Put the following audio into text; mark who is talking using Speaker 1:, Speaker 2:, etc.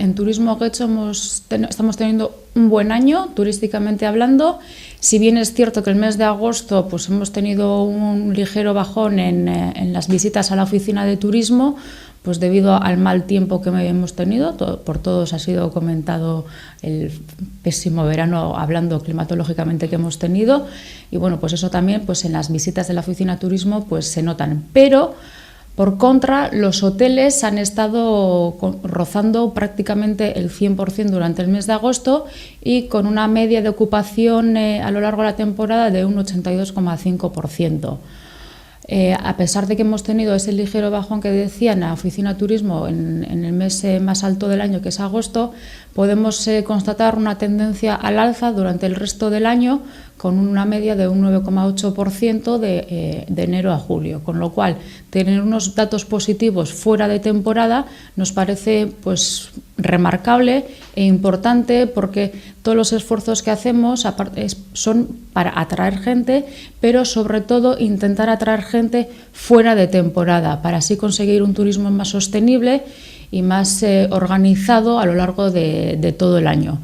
Speaker 1: En Turismo Getxo estamos teniendo un buen año, turísticamente hablando. Si bien es cierto que el mes de agosto pues hemos tenido un ligero bajón en las visitas a la oficina de turismo, pues debido al mal tiempo que hemos tenido, por todos ha sido comentado el pésimo verano, hablando climatológicamente, que hemos tenido, y bueno, pues eso también pues en las visitas de la oficina de turismo pues se notan, pero por contra, los hoteles han estado rozando prácticamente el 100% durante el mes de agosto y con una media de ocupación a lo largo de la temporada de un 82,5%. A pesar de que hemos tenido ese ligero bajón que decía en la oficina de turismo en el mes más alto del año, que es agosto, podemos constatar una tendencia al alza durante el resto del año con una media de un 9,8% de enero a julio, con lo cual tener unos datos positivos fuera de temporada nos parece pues remarcable e importante, porque todos los esfuerzos que hacemos son para atraer gente, pero sobre todo intentar atraer gente fuera de temporada, para así conseguir un turismo más sostenible y más organizado a lo largo de todo el año.